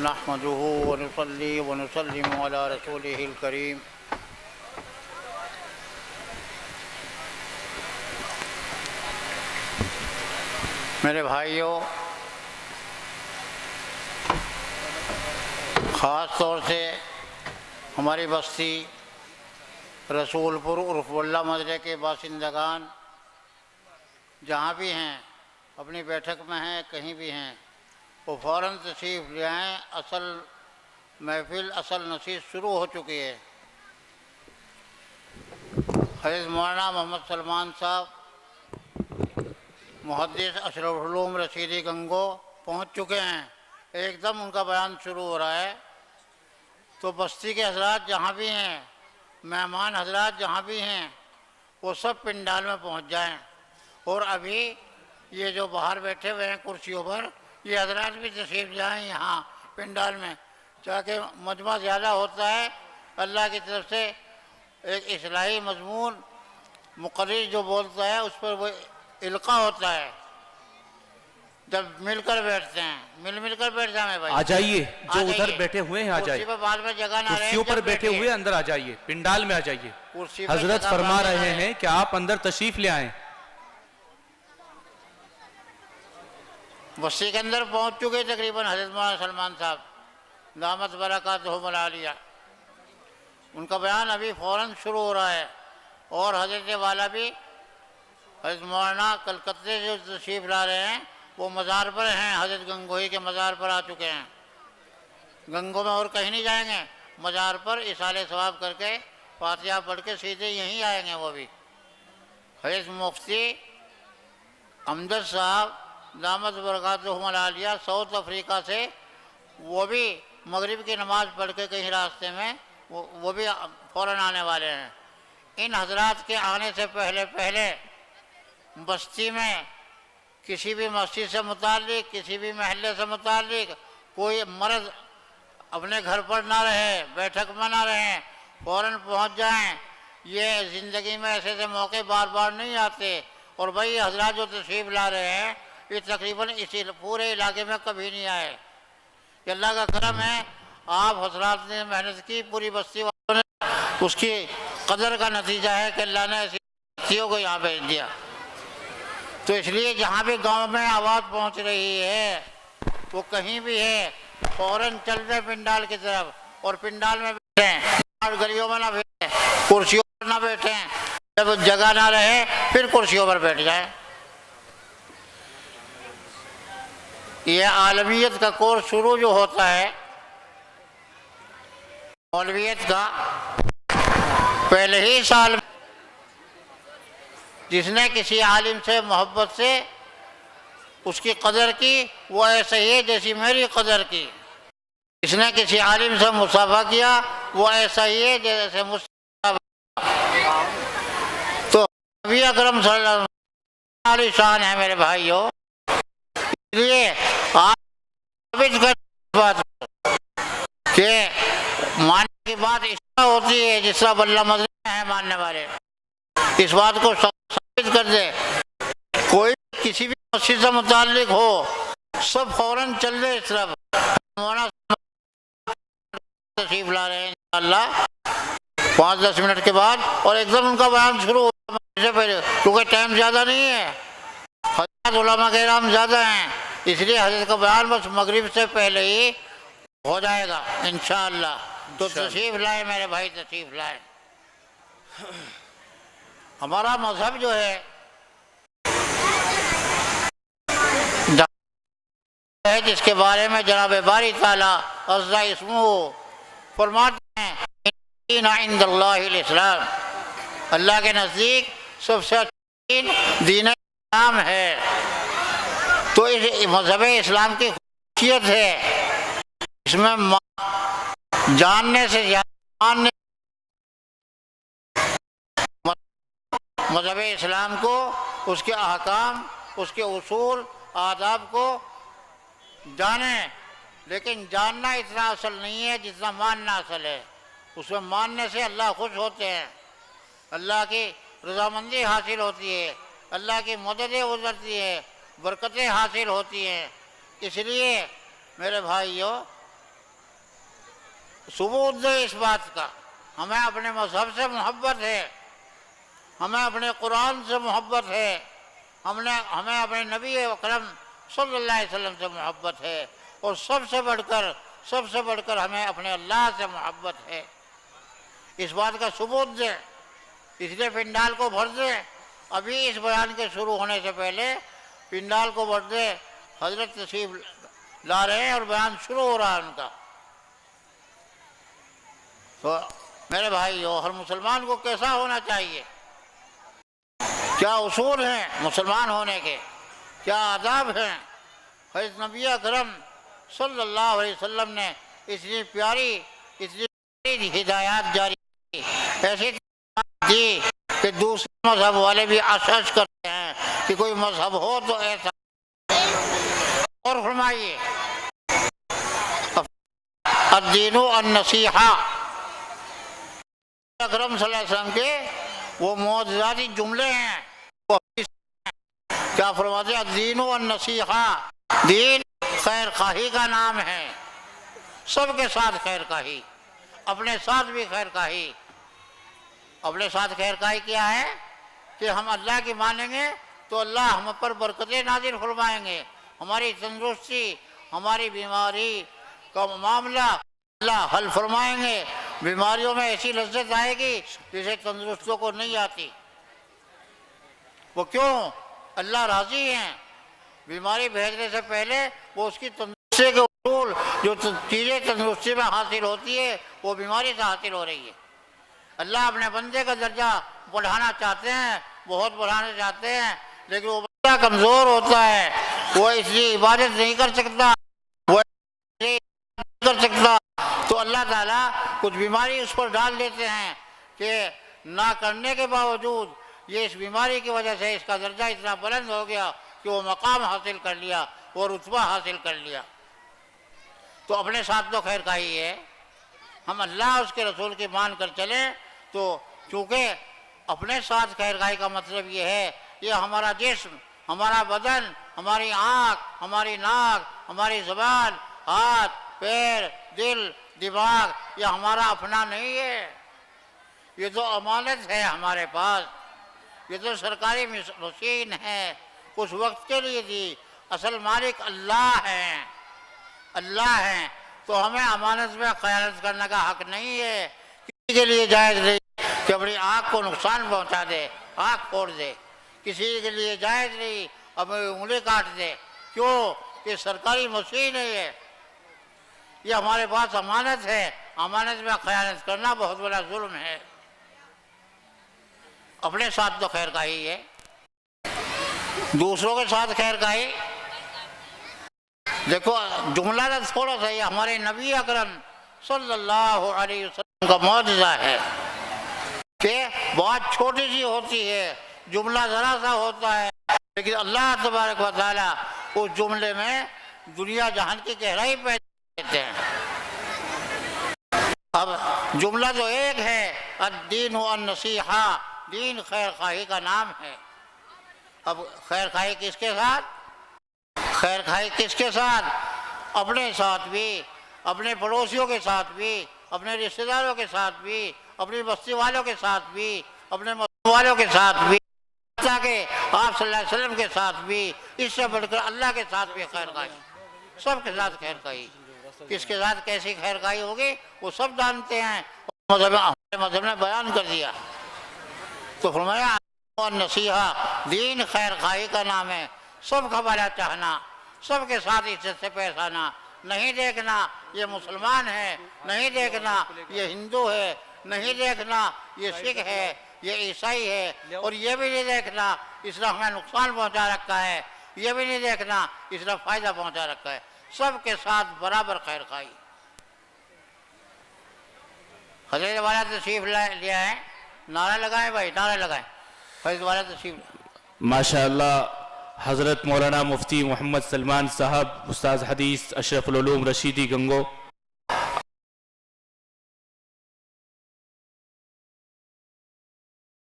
نحمده ونصلي ونسلم على رسوله الكريم میرے بھائیوں، خاص طور سے ہماری بستی رسول پور عرف اللہ مدرے کے باشندگان جہاں بھی ہیں، اپنی بیٹھک میں ہیں، کہیں بھی ہیں، وہ فوراً تشریف لے آئیں۔ اصل محفل، اصل نشست شروع ہو چکی ہے۔ حضرت مولانا محمد سلمان صاحب محدث اشرف العلوم رشیدی گنگو پہنچ چکے ہیں، ایک دم ان کا بیان شروع ہو رہا ہے۔ تو بستی کے حضرات جہاں بھی ہیں، مہمان حضرات جہاں بھی ہیں، وہ سب پنڈال میں پہنچ جائیں۔ اور ابھی یہ جو باہر بیٹھے ہوئے ہیں کرسیوں پر، یہ حضرات بھی تشریف جائیں یہاں پنڈال میں، تاکہ مجمع زیادہ ہوتا ہے۔ اللہ کی طرف سے ایک اصلاحی مضمون مقرر جو بولتا ہے، اس پر وہ القاء ہوتا ہے جب مل کر بیٹھتے ہیں، مل کر بیٹھ جائیں بھائی۔ آ جائیے، جو ادھر بیٹھے ہوئے ہیں آ جائیے، کرسی پر بعد میں جگہ نہ رہے، کرسیوں پر بیٹھے ہوئے اندر آ جائیے، پنڈال میں آ جائیے۔ کرسی پر حضرت جگہ فرما باقی نہ رہے ہیں کہ آپ اندر تشریف لے آئیں۔ بستی کے اندر پہنچ چکے تقریباً حضرت مولانا سلمان صاحب دامت برکاتہم العالیہ۔ ان کا بیان ابھی فوراً شروع ہو رہا ہے۔ اور حضرت والا بھی حضرت مولانا کلکتے جو تشریف لا رہے ہیں، وہ مزار پر ہیں، حضرت گنگوہی کے مزار پر آ چکے ہیں۔ گنگو میں اور کہیں نہیں جائیں گے، مزار پر اصال ثواب کر کے فاتحہ پڑھ کے سیدھے یہیں آئیں گے۔ وہ بھی حضرت مفتی امجد صاحب دامت برکاتہم العالیہ ساؤتھ افریقہ سے، وہ بھی مغرب کی نماز پڑھ کے کہیں راستے میں، وہ بھی فوراً آنے والے ہیں۔ ان حضرات کے آنے سے پہلے بستی میں کسی بھی مسجد سے متعلق، کسی بھی محلے سے متعلق کوئی مرض اپنے گھر پر نہ رہے، بیٹھک میں نہ رہیں، فوراً پہنچ جائیں۔ یہ زندگی میں ایسے موقع بار بار نہیں آتے۔ اور بھائی حضرات جو تشریف لا رہے ہیں، یہ تقریباً اسی پورے علاقے میں کبھی نہیں آئے۔ کہ اللہ کا کرم ہے، آپ حضرات نے محنت کی، پوری بستی والوں نے، اس کی قدر کا نتیجہ ہے کہ اللہ نے ایسی بستیوں کو یہاں بھیج دیا۔ تو اس لیے جہاں بھی گاؤں میں آواز پہنچ رہی ہے، وہ کہیں بھی ہے، فوراً چل دیں پنڈال کی طرف، اور پنڈال میں بیٹھیں، اور گلیوں میں نہ بیٹھیں، کرسیوں پر نہ بیٹھیں۔ جب جگہ نہ رہے پھر کرسیوں پر بیٹھ جائیں۔ یہ عالمیت کا کورس شروع جو ہوتا ہے، مولویت کا، پہلے ہی سال میں جس نے کسی عالم سے محبت سے اس کی قدر کی، وہ ایسے ہی ہے جیسی میری قدر کی۔ جس نے کسی عالم سے مصافحہ کیا، وہ ایسا ہی ہے جیسے مصافحہ۔ تو نبی اکرم صلی اللہ علیہ شان ہے میرے بھائیوں۔ اس لیے آپ ثابت کر بات کہ ماننے کی بات اس طرح ہوتی ہے جس طرح بلّہ مدرسے ہیں ماننے والے، اس بات کو ثابت کر دے۔ کوئی کسی بھی مسجد سے متعلق ہو، سب فوراً چل دے اس طرف۔ مولانا تشریف لا رہے ہیں انشاءاللہ 5-10 منٹ کے بعد، اور ایک دم ان کا بیان شروع ہوگا سے پہلے، کیونکہ ٹائم زیادہ نہیں ہے، حضرات علماء کرام زیادہ ہیں، اس لیے حضرت کا بیان بس مغرب سے پہلے ہی ہو جائے گا انشاءاللہ۔ تو تشریف لائے میرے بھائی، تشریف لائے۔ ہمارا مذہب جو ہے جس کے بارے میں جناب باری تعالیٰ عز اسمہ فرماتے ہیں دین عند اللہ الاسلام، اللہ کے نزدیک سب سے اچھا دین اسلام ہے۔ تو اس مذہب اسلام کی خصوصیت ہے، اس میں جاننے سے زیادہ ماننے، مذہب اسلام کو، اس کے احکام، اس کے اصول، آداب کو جانیں، لیکن جاننا اتنا اصل نہیں ہے جتنا ماننا اصل ہے۔ اس میں ماننے سے اللہ خوش ہوتے ہیں، اللہ کی رضامندی حاصل ہوتی ہے، اللہ کی مددیں گزرتی ہے، برکتیں حاصل ہوتی ہیں۔ اس لیے میرے بھائیوں، सबूत दे इस बात का। हमें अपने मजहब से मोहब्बत है, हमें अपने कुरान से मोहब्बत है, हमें अपने नबी अकरम सल्लल्लाहु अलैहि वसल्लम से मोहब्बत है, और सबसे बढ़कर हमें अपने अल्लाह से मोहब्बत है। इस बात का सबूत दे, इसलिए पिंडाल को भर दे। अभी इस बयान के शुरू होने से पहले पिंडाल को भर दे। हजरत तशरीफ ला रहे हैं और बयान शुरू हो रहा है उनका। तो मेरे भाइयों, हर मुसलमान को कैसा होना चाहिए, क्या उसूल हैं मुसलमान होने के, क्या आदाब हैं। हज़रत नबी अकरम सल्लल्लाहु अलैहि वसल्लम ने इतनी प्यारी हिदायत जारी की, ऐसी दी कि दूसरे मजहब वाले भी आशाश करते हैं कि कोई मजहब हो तो ऐसा। और फरमाइए, अद्दीनु अन्नसीहा, अकरम सल्लल्लाहु अलैहि वसल्लम के वो मौजूदाती जुमले हैं, वो क्या फरमाते हैं, अद्दीनु अन्नसीहा, दीन खैर खाही का नाम है। सबके साथ खैर खाही, अपने साथ भी खैर खाही। अपने साथ खैर खाही क्या है कि हम अल्लाह की मानेंगे तो अल्लाह हम पर बरकतें नाज़िल फरमाएंगे। हमारी तंदुरुस्ती, हमारी बीमारी का मामला अल्लाह हल फरमाएंगे। बीमारियों में ऐसी लज्जत आएगी जिसे तंदुरुस्तों को नहीं आती। वो क्यों? अल्लाह राजी हैं। बीमारी भेजने से पहले वो उसकी तंदुरुस्ती के उसूल, जो चीज़ें तंदुरुस्ती में हासिल होती है, वो बीमारी से हासिल हो रही है। अल्लाह अपने बंदे का दर्जा बढ़ाना चाहते हैं, बहुत बढ़ाना चाहते हैं, लेकिन वो बंदा कमज़ोर होता है, वो इसलिए इबादत नहीं कर सकता, वो नहीं कर सकता। तो अल्लाह ताला कुछ बीमारी उस पर डाल देते हैं कि ना करने के बावजूद ये इस बीमारी की वजह से इसका दर्जा इतना बुलंद हो गया कि वो मकाम हासिल कर लिया, वो रुतबा हासिल कर लिया। तो अपने साथ तो खैर खाई है, हम अल्लाह उसके रसूल की मान कर चलें। तो चूँकि अपने साथ खैर खाई का मतलब ये है, ये हमारा जिस्म, हमारा बदन, हमारी आँख, हमारी नाक, हमारी ज़बान, हाथ, पैर, दिल, दिमाग, ये हमारा अपना नहीं है। ये तो अमानत है हमारे पास, ये तो सरकारी मशीन है, कुछ वक्त के लिए दी। असल मालिक अल्लाह हैं, अल्लाह हैं। तो हमें अमानत में ख़यानत करने का हक नहीं है। किसी के लिए जायज़ नहीं कि अपनी आँख को नुकसान पहुँचा दे, आँख फोड़ दे। किसी के लिए जायज़ नहीं अपनी उंगली काट दे। क्यों? कि सरकारी मशीन है ये हमारे पास अमानत है। अमानत में ख़यानत करना बहुत बड़ा जुल्म है। अपने साथ तो खैर खाई है, दूसरों के साथ खैर खाई। देखो जुमला तो थोड़ा सा, ये हमारे नबी अकरम सल्लल्लाहु अलैहि वसल्लम का मौजज़ा है कि बहुत छोटी सी होती है, जुमला ज़रा सा होता है, लेकिन अल्लाह तबारक व तआला उस जुमले में दुनिया जहान की गहराई पैदा देते हैं। अब जुमला तो एक है, अद्दीन अन्नसीहा, दीन खैर खाही का नाम है। अब खैर खाही किसके साथ? खैर खाही किसके साथ? अपने साथ भी, अपने पड़ोसियों के साथ भी, अपने रिश्तेदारों के साथ भी, अपनी बस्ती वालों के साथ भी, अपने मस्जिद वालों के साथ भी, ताकि आप सल्लल्लाहु अलैहि वसल्लम के साथ भी, इससे बढ़कर अल्लाह के साथ भी खैर खाही, सबके साथ खैर खाही। किसके साथ कैसी खैर खाही होगी वो सब जानते हैं, हमारे मज़हब ने बयान कर दिया। तो फरमाया नसीहा, दीन खैर खाही का नाम है। सबका भला चाहना, सबके साथ इज्जत से पेश आना, नहीं देखना ये मुसलमान है, नहीं देखना ये हिंदू है, नहीं देखना ये सिख है, ये ईसाई है, और ये भी नहीं देखना इसने हमें नुकसान पहुंचा रखा है, ये भी नहीं देखना इसने फ़ायदा पहुंचा रखा है। सबके साथ बराबर खैर खाई। हजरत वाला तशरीफ लिया है, नारा लगाएं भाई, नारा लगाएं। हजरत वाला तशरीफ। माशाअल्लाह, हज़रत मौलाना मुफ्ती मोहम्मद सलमान साहब, उस्ताद हदीस अशरफुल उलूम रशीदी गंगो